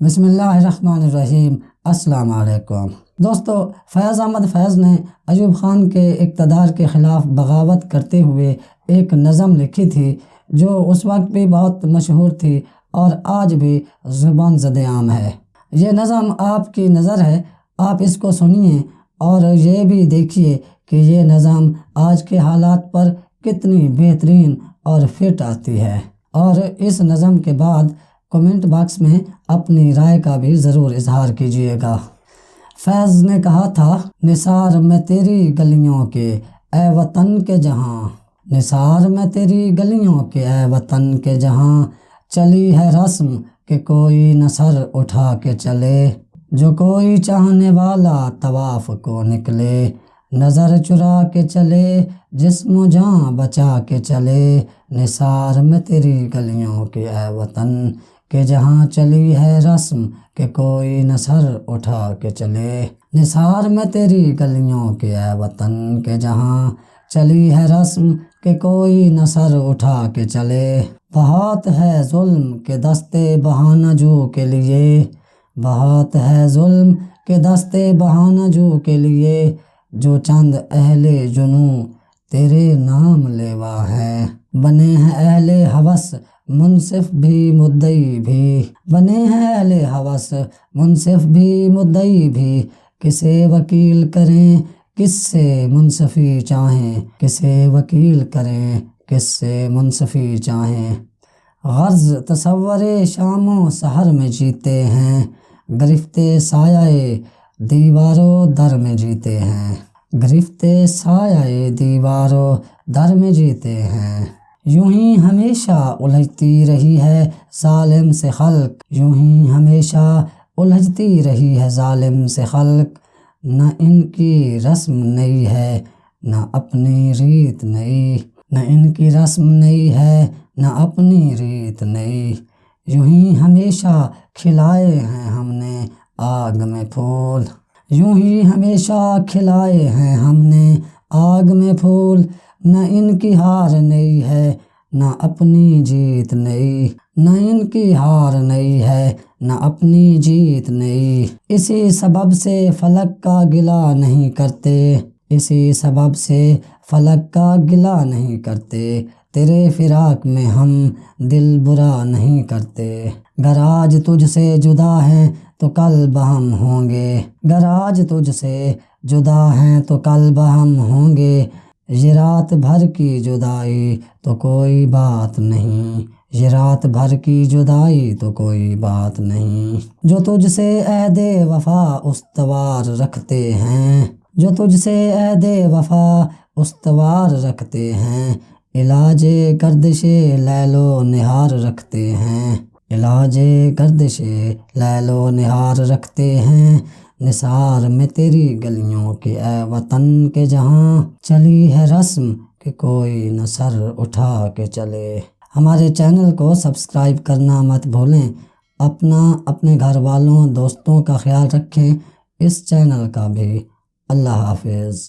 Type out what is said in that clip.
بسم اللہ الرحمن الرحیم۔ السلام علیکم دوستو، فیض احمد فیض نے ایوب خان کے اقتدار کے خلاف بغاوت کرتے ہوئے ایک نظم لکھی تھی جو اس وقت بھی بہت مشہور تھی اور آج بھی زبان زد عام ہے۔ یہ نظم آپ کی نظر ہے، آپ اس کو سنیے اور یہ بھی دیکھیے کہ یہ نظم آج کے حالات پر کتنی بہترین اور فٹ آتی ہے، اور اس نظم کے بعد کمنٹ باکس میں اپنی رائے کا بھی ضرور اظہار کیجیے گا۔ فیض نے کہا تھا، نثار میں تیری گلیوں کے اے وطن کے جہاں، نثار میں تیری گلیوں کے اے وطن کے جہاں، چلی ہے رسم کہ کوئی نہ سر اٹھا کے چلے، جو کوئی چاہنے والا طواف کو نکلے، نظر چرا کے چلے جسم و جاں بچا کے چلے، نثار میں تیری گلیوں کے اے وطن کہ جہاں چلی ہے رسم کہ کوئی نہ سر اٹھا کے چلے، نثار میں تیری گلیوں کے اے وطن کہ جہاں چلی ہے رسم کہ کوئی نہ سر اٹھا کے چلے، بہت ہے ظلم کے دستے بہانہ جو کے لیے، بہت ہے ظلم کے دستے بہانہ جو کے لیے، جو چند اہل جنوں تیرے نام لیوا ہیں، بنے ہیں اہل ہوس منصف بھی مدعی بھی، بنے ہیں اہل ہوس منصف بھی مدعی بھی، کسے وکیل کریں کس سے منصفی چاہیں، کسے وکیل کریں کس سے منصفی چاہیں، غرض تصور شام و سحر میں جیتے ہیں، گرفتے سایہ دیوار و در میں جیتے ہیں، گرفتے سایہ دیوار و در میں جیتے ہیں، یوں ہی ہمیشہ الجھتی رہی ہے ظالم سے خلق، یوں ہی ہمیشہ الجھتی رہی ہے ظالم سے خلق، نہ ان کی رسم نئی ہے نہ اپنی ریت نئی، نہ ان کی رسم نئی ہے نہ اپنی ریت نئی، یوں ہی ہمیشہ کھلائے ہیں ہم نے آگ میں پھول، یوں ہی ہمیشہ کھلائے ہیں ہم نے آگ میں پھول، نہ ان کی ہار نئی ہے نہ اپنی جیت نئی، نہ ان کی ہار نئی ہے نہ اپنی جیت نئی، اسی سبب سے فلک کا گلہ نہیں کرتے، اسی سبب سے فلک کا گلہ نہیں کرتے، تیرے فراق میں ہم دل برا نہیں کرتے، گر آج تجھ سے جدا ہیں تو کل بہم ہوں گے، گر آج تجھ سے جدا ہیں تو کل بہم ہوں گے، یہ رات بھر کی جدائی تو کوئی بات نہیں، یہ رات بھر کی جدائی تو کوئی بات نہیں، جو تجھ سے عہد وفا استوار رکھتے ہیں، جو تجھ سے عہد وفا استوار رکھتے ہیں، علاج گردش لیل و نہار رکھتے ہیں، علاج گردش لیل و نہار رکھتے ہیں، نثار میں تیری گلیوں کے اے وطن کے جہاں چلی ہے رسم کہ کوئی نہ سر اٹھا کے چلے۔ ہمارے چینل کو سبسکرائب کرنا مت بھولیں، اپنے گھر والوں دوستوں کا خیال رکھیں، اس چینل کا بھی۔ اللہ حافظ۔